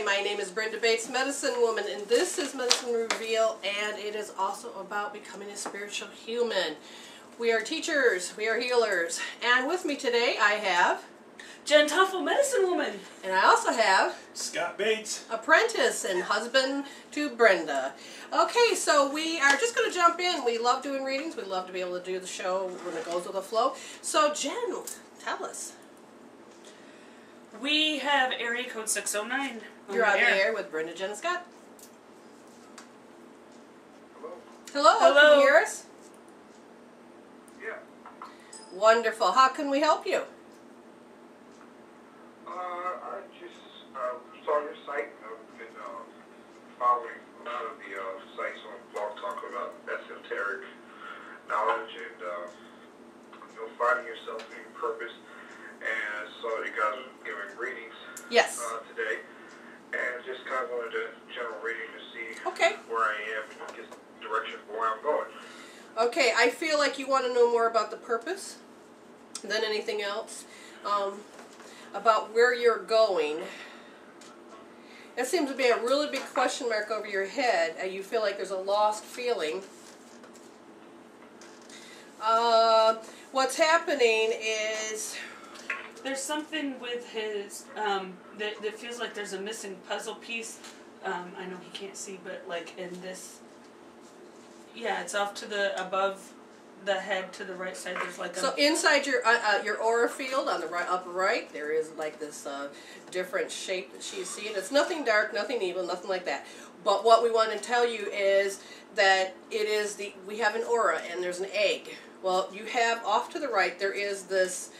my name is Brenda Bates, Medicine Woman, and this is Medicine Reveal, and it is also about becoming a spiritual human. We are teachers, we are healers, and with me today I have Jen Tuffle, Medicine Woman. And I also have Scott Bates, apprentice and husband to Brenda. Okay, so we are just going to jump in. We love doing readings. We love to be able to do the show when it goes with the flow. So Jen, tell us. We have area code 609. You're on the air with Brenda, Jen, and Scott. hello. Hello, Hello. can you hear us? Yeah. Wonderful. How can we help you? I just saw your site. I've been following a lot of the sites on Blogtalk about esoteric knowledge and finding yourself in your purpose. And saw that you guys were giving readings Yes. today, and just kind of wanted a general reading to see Okay. where I am and get direction for where I'm going. Okay, I feel like you want to know more about the purpose than anything else. About where you're going. That seems to be a really big question mark over your head. You feel like there's a lost feeling. What's happening is There's something with his, that feels like there's a missing puzzle piece. I know he can't see, but like in this, yeah, it's off to the, above the head to the right side, there's like a... So inside your aura field on the upper right, there is like this different shape that she's seeing. It's nothing dark, nothing evil, nothing like that. But what we want to tell you is that it is we have an aura and there's an egg. Well, you have off to the right, there is this,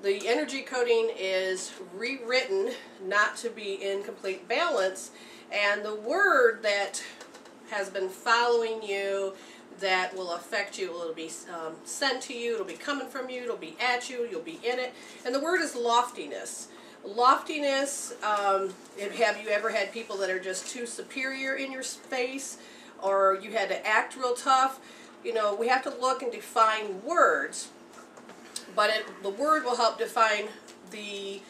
the energy coding is rewritten not to be in complete balance, and the word that has been following you that will affect you, it'll be sent to you, it'll be coming from you, it'll be at you, you'll be in it, and the word is loftiness. Loftiness, have you ever had people that are just too superior in your space, or you had to act real tough? You know, we have to look and define words, but the word will help define the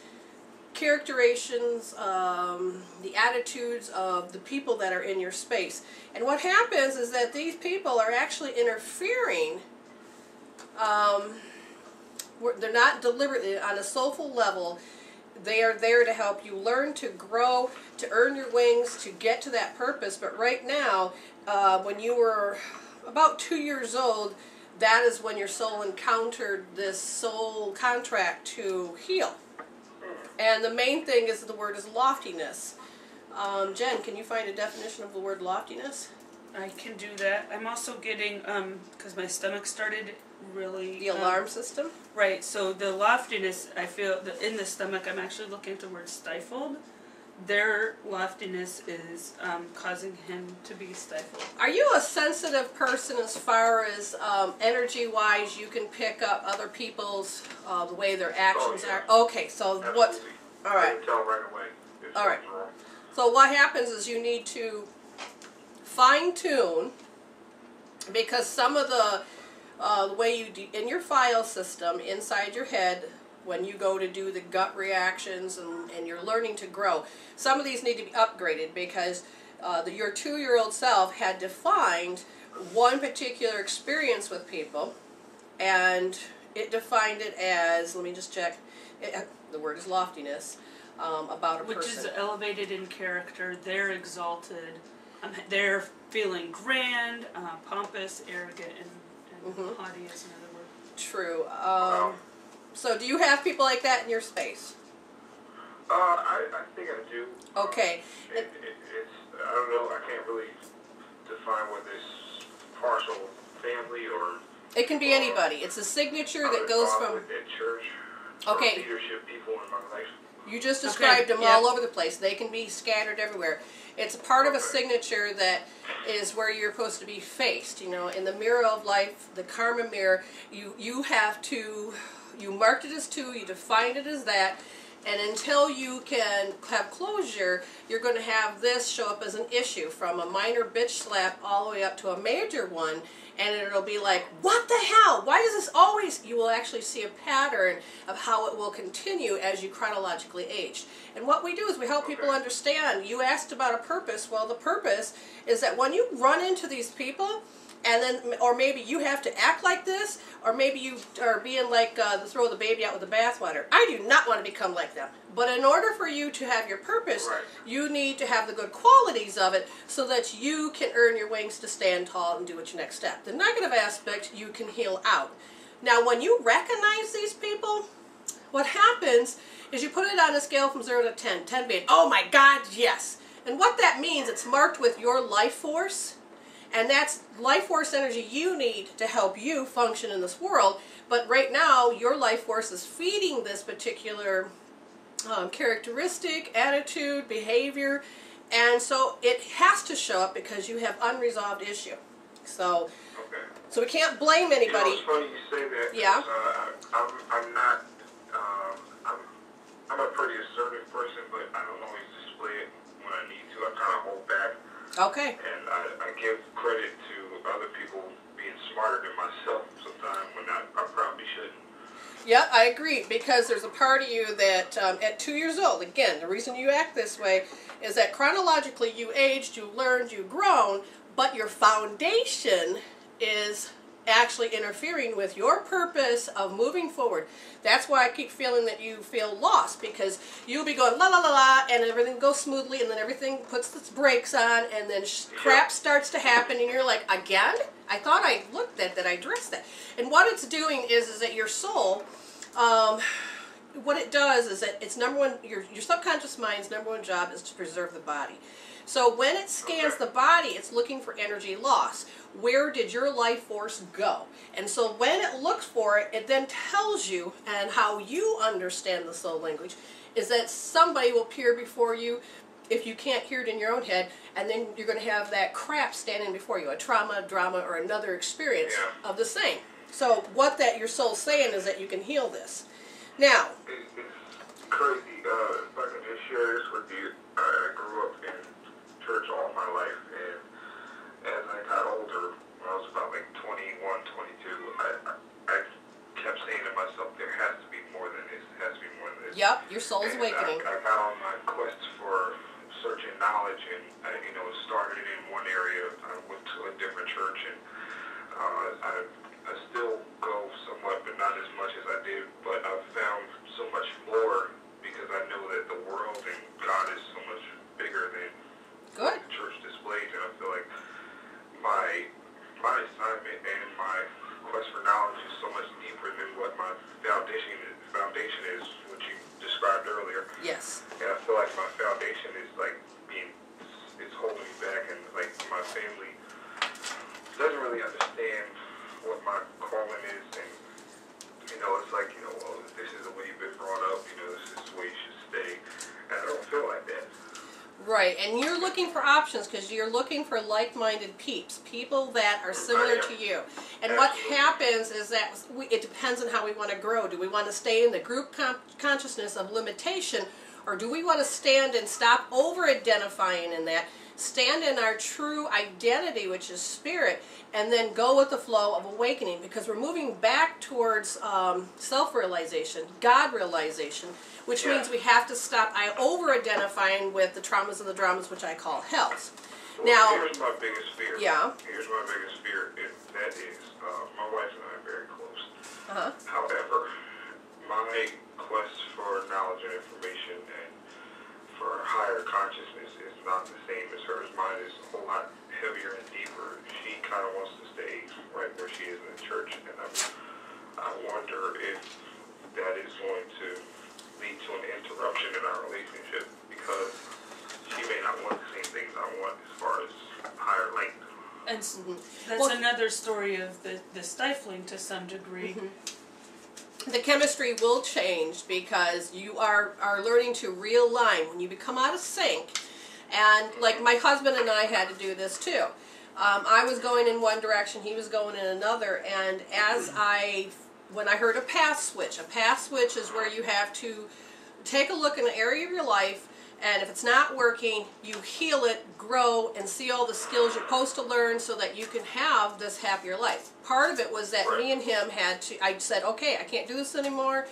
characterizations, the attitudes of the people that are in your space. And what happens is that these people are actually interfering. They're not deliberately, on a soulful level. They are there to help you learn to grow, to earn your wings, to get to that purpose. But right now, when you were about 2 years old, that is when your soul encountered this soul contract to heal. And the main thing is the word is loftiness. Jen, can you find a definition of the word loftiness? I can do that. I'm also getting, because my stomach started really... The alarm system? Right, so the loftiness, I feel, in the stomach, I'm actually looking at the word stifled. Their loftiness is causing him to be stifled. Are you a sensitive person as far as energy-wise? You can pick up other people's, the way their actions are? Okay, so what... All right. I can tell right away if All right. something's wrong. So what happens is you need to fine-tune, because some of the way you in your file system inside your head, when you go to do the gut reactions and you're learning to grow, some of these need to be upgraded, because your 2-year-old self had defined one particular experience with people, and it defined it as, let me just check, the word is loftiness, about a person. Which is elevated in character, they're exalted, they're feeling grand, pompous, arrogant, and haughty is another word. True. So do you have people like that in your space? I think I do. Okay. It's, I don't know, I can't really define whether it's partial family or... It can be anybody. It's a signature that goes from... At church. Okay. Leadership people in my life. You just described them yep. all over the place. They can be scattered everywhere. It's a part of a signature that is where you're supposed to be faced. You know, in the mirror of life, the karma mirror, you have to... You marked it as 2, you defined it as that, and until you can have closure, you're going to have this show up as an issue, from a minor bitch slap all the way up to a major one, and it'll be like, what the hell? Why does this always... You will actually see a pattern of how it will continue as you chronologically age. And what we do is we help people understand. You asked about a purpose. Well, the purpose is that when you run into these people, and then, or maybe you have to act like this, or maybe you are being like throw the baby out with the bathwater. I do not want to become like them. But in order for you to have your purpose, you need to have the good qualities of it so that you can earn your wings to stand tall and do what's your next step. The negative aspect, you can heal out. Now, when you recognize these people, what happens is you put it on a scale from 0 to 10. 10 being, oh my God, yes. And what that means, it's marked with your life force. And that's life force energy you need to help you function in this world. But right now, your life force is feeding this particular characteristic, attitude, behavior. And so it has to show up because you have unresolved issue. So we can't blame anybody. It's funny you say that. Yeah. I'm not, I'm a pretty assertive person, but I don't always display it when I need to. I kind of hold back. Okay. And I give credit to other people being smarter than myself sometimes when I probably shouldn't. Yeah, I agree, because there's a part of you that at 2 years old, again, the reason you act this way is that chronologically you aged, you learned, you've grown, but your foundation is actually interfering with your purpose of moving forward. That's why I keep feeling that you feel lost, because you'll be going la la la la and everything goes smoothly, and then everything puts its brakes on, and then crap starts to happen, and you're like, again? I thought I looked at that, I addressed that. And what it's doing is that your soul, what it does is that it's number one, your subconscious mind's number one job is to preserve the body. So when it scans the body, it's looking for energy loss. Where did your life force go? And so when it looks for it, it then tells you, and how you understand the soul language, is that somebody will appear before you if you can't hear it in your own head, and then you're going to have that crap standing before you, a trauma, drama, or another experience of the same. So what that your soul's saying is that you can heal this. Now, it's crazy. If I can just share this with you, I grew up in church all my life, and as I got older, when I was about like 21, 22, I kept saying to myself, there has to be more than this, there has to be more than this. Yep, your soul's awakening. I got on my quest for searching knowledge, and it started in one area. I went to a different church, and I still go somewhat, but not as much as I did, but I've found so much more because I know that the world and God is so much bigger than the church displays, and I feel like my assignment and my quest for knowledge is so much deeper than what my foundation is, which you described earlier. Yes. And I feel like my foundation is like it's holding me back, and like my family doesn't really understand what my calling is, and it's like, well, this is the way you've been brought up, this is the way you should stay, and I don't feel like that. Right, and you're looking for options because you're looking for like-minded peeps, people that are similar to you. And what happens is that it depends on how we want to grow. Do we want to stay in the group consciousness of limitation, or do we want to stand and stop over-identifying in that, stand in our true identity, which is spirit, and then go with the flow of awakening, because we're moving back towards self-realization, God-realization, which means we have to stop over-identifying with the traumas and the dramas, which I call hells. Well, now, here's my biggest fear. Yeah. Here's my biggest fear, and that is, my wife and I are very close. Uh-huh. However, my quest for knowledge and information and for higher consciousness is not the same as hers. Mine is a whole lot heavier and deeper. She kind of wants to stay right where she is in the church, and I wonder if that is going to lead to an interruption in our relationship, because she may not want the same things I want as far as higher light. And that's another story of the stifling to some degree. The chemistry will change because you are learning to realign. When you become out of sync, and like my husband and I had to do this too. I was going in one direction, he was going in another, and when I heard a path switch is where you have to take a look in an area of your life And if it's not working, you heal it, grow, and see all the skills you're supposed to learn so that you can have this happier life. Part of it was that me and him had to, I said, okay, I can't do this anymore.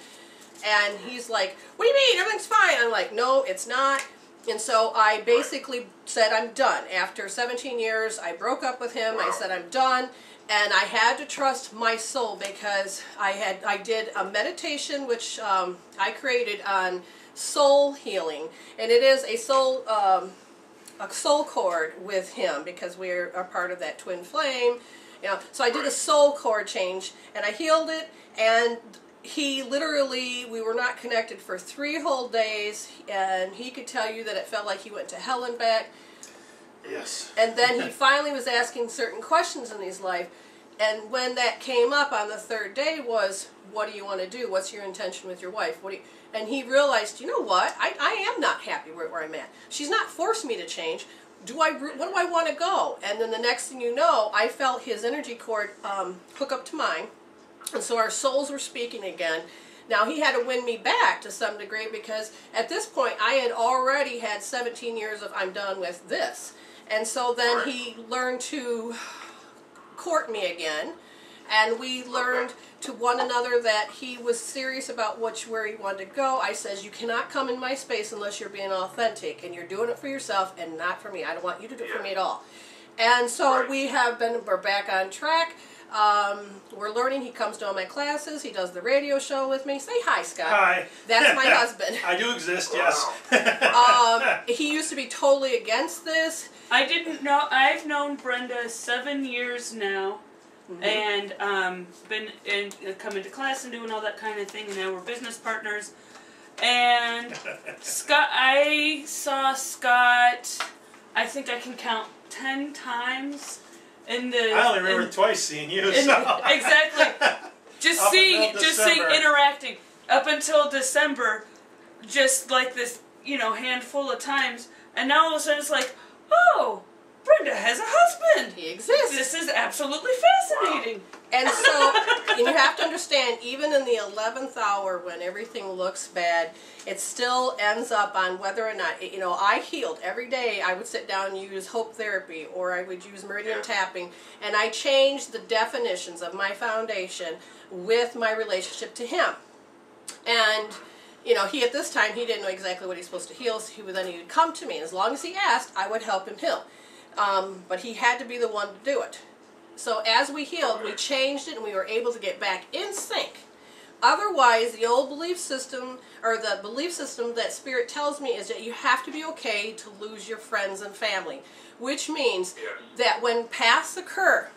And he's like, what do you mean? Everything's fine. I'm like, no, it's not. And so I basically said, I'm done. After 17 years, I broke up with him. I said, I'm done. And I had to trust my soul because I did a meditation which I created on soul healing, and it is a soul cord with him because we're a part of that twin flame. You know, so I did a soul cord change and I healed it, and he literally, we were not connected for 3 whole days, and he could tell you that it felt like he went to hell and back. Yes. And then he finally was asking certain questions in his life, and when that came up on the 3rd day was, what do you want to do? What's your intention with your wife? What do you... And he realized, you know what? I am not happy where I'm at. She's not forced me to change. What do I want to go? And then the next thing you know, I felt his energy cord hook up to mine. And so our souls were speaking again. Now he had to win me back to some degree because at this point I had already had 17 years of I'm done with this. And so then he learned to court me again. And we learned to one another that he was serious about where he wanted to go. I says, you cannot come in my space unless you're being authentic and you're doing it for yourself and not for me. I don't want you to do it for me at all. And so we're back on track. We're learning. He comes to all my classes. He does the radio show with me. Say hi, Scott. Hi. That's my husband. I do exist, yes. He used to be totally against this. I didn't know. I've known Brenda 7 years now. And been coming to class and doing all that kind of thing, and now we're business partners. And Scott, I saw Scott, I think I can count 10 times in the... I only remember twice seeing you, so... Exactly. Just seeing, interacting. Up until December, just like this, you know, handful of times. And now all of a sudden it's like, oh... Brenda has a husband. He exists. This is absolutely fascinating. And so, you have to understand, even in the 11th hour when everything looks bad, it still ends up on whether or not, you know, I healed. Every day I would sit down and use hope therapy, or I would use meridian tapping, and I changed the definitions of my foundation with my relationship to him. And, you know, at this time, he didn't know exactly what he's supposed to heal, so he would come to me, and as long as he asked, I would help him heal. But he had to be the one to do it. So as we healed, we changed it and we were able to get back in sync. Otherwise, the old belief system, or the belief system that Spirit tells me, is that you have to be okay to lose your friends and family. Which means that when paths occur,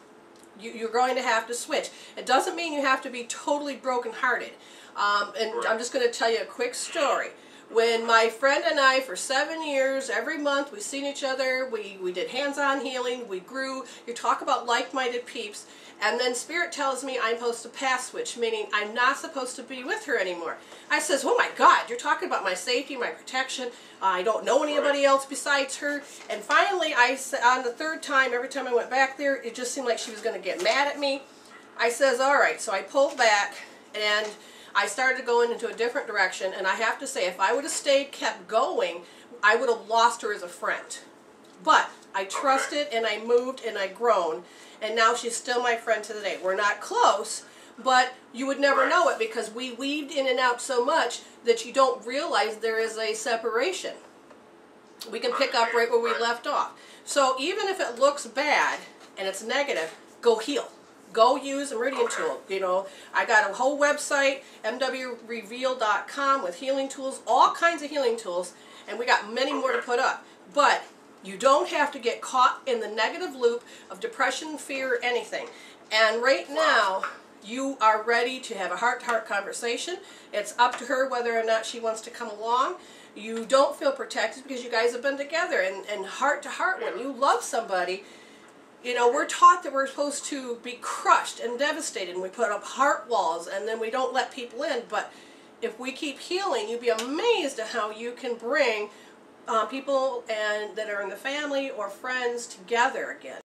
you're going to have to switch. It doesn't mean you have to be totally brokenhearted. And I'm just going to tell you a quick story. When my friend and I, for 7 years, every month, we seen each other, we did hands-on healing, we grew, you talk about like-minded peeps, and then Spirit tells me I'm supposed to path switch, meaning I'm not supposed to be with her anymore. I says, oh my God, you're talking about my safety, my protection, I don't know anybody else besides her. And finally, on the 3rd time, every time I went back there, it just seemed like she was going to get mad at me. I says, all right, so I pulled back, and I started going into a different direction, and I have to say, if I would have kept going, I would have lost her as a friend. But I trusted, and I moved, and I grown, and now she's still my friend to the day. We're not close, but you would never know it because we weaved in and out so much that you don't realize there is a separation. We can pick up right where we left off. So even if it looks bad and it's negative, go heal. Go use a meridian tool. You know, I got a whole website, mwreveal.com, with healing tools, all kinds of healing tools, and we got many more to put up. But you don't have to get caught in the negative loop of depression, fear, anything. And right now, you are ready to have a heart-to-heart conversation. It's up to her whether or not she wants to come along. You don't feel protected because you guys have been together. And heart-to-heart, when you love somebody, you know, we're taught that we're supposed to be crushed and devastated, and we put up heart walls, and then we don't let people in. But if we keep healing, you'd be amazed at how you can bring people that are in the family or friends together again.